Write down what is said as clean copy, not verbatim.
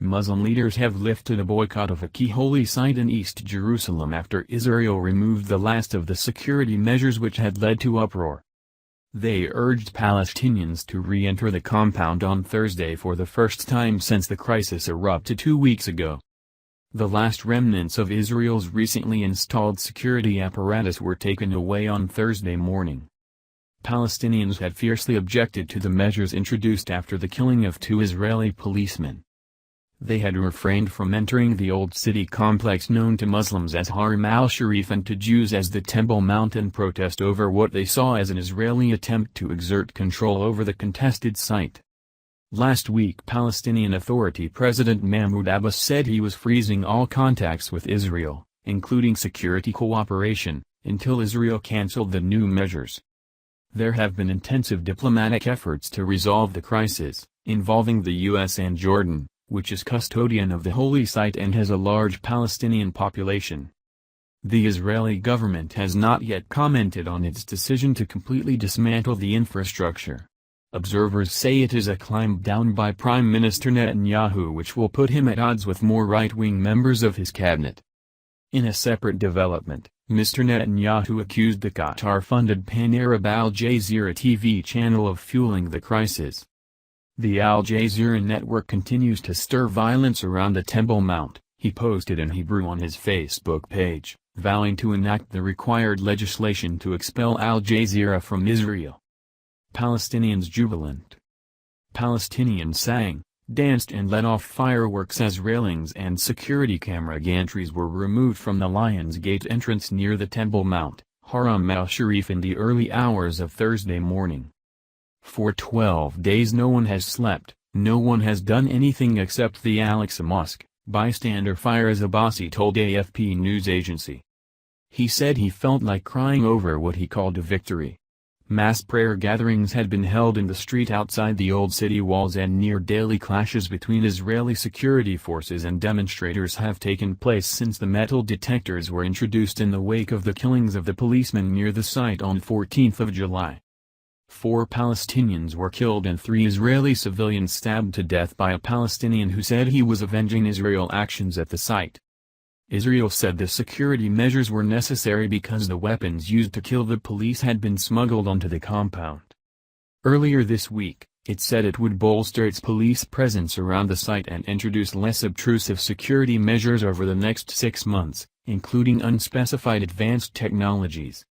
Muslim leaders have lifted a boycott of a key holy site in East Jerusalem after Israel removed the last of the security measures which had led to uproar. They urged Palestinians to re-enter the compound on Thursday for the first time since the crisis erupted 2 weeks ago. The last remnants of Israel's recently installed security apparatus were taken away on Thursday morning. Palestinians had fiercely objected to the measures introduced after the killing of 2 Israeli policemen. They had refrained from entering the old city complex known to Muslims as Haram al-Sharif and to Jews as the Temple Mount in protest over what they saw as an Israeli attempt to exert control over the contested site. Last week Palestinian Authority President Mahmoud Abbas said he was freezing all contacts with Israel, including security cooperation, until Israel cancelled the new measures. There have been intensive diplomatic efforts to resolve the crisis, involving the U.S. and Jordan, which is custodian of the holy site and has a large Palestinian population. The Israeli government has not yet commented on its decision to completely dismantle the infrastructure. Observers say it is a climb down by Prime Minister Netanyahu which will put him at odds with more right-wing members of his cabinet. In a separate development, Mr. Netanyahu accused the Qatar-funded pan-Arab Al Jazeera TV channel of fueling the crisis. The Al Jazeera network continues to stir violence around the Temple Mount, he posted in Hebrew on his Facebook page, vowing to enact the required legislation to expel Al Jazeera from Israel. Palestinians jubilant. Palestinians sang, danced and let off fireworks as railings and security camera gantries were removed from the Lion's Gate entrance near the Temple Mount, Haram al-Sharif in the early hours of Thursday morning. For 12 days no one has slept, no one has done anything except the Al-Aqsa Mosque, bystander Fires Abbasi told AFP news agency. He said he felt like crying over what he called a victory. Mass prayer gatherings had been held in the street outside the old city walls and near daily clashes between Israeli security forces and demonstrators have taken place since the metal detectors were introduced in the wake of the killings of the policemen near the site on 14th of July. 4 Palestinians were killed and 3 Israeli civilians stabbed to death by a Palestinian who said he was avenging Israel actions at the site. Israel said the security measures were necessary because the weapons used to kill the police had been smuggled onto the compound. Earlier this week, it said it would bolster its police presence around the site and introduce less obtrusive security measures over the next 6 months, including unspecified advanced technologies.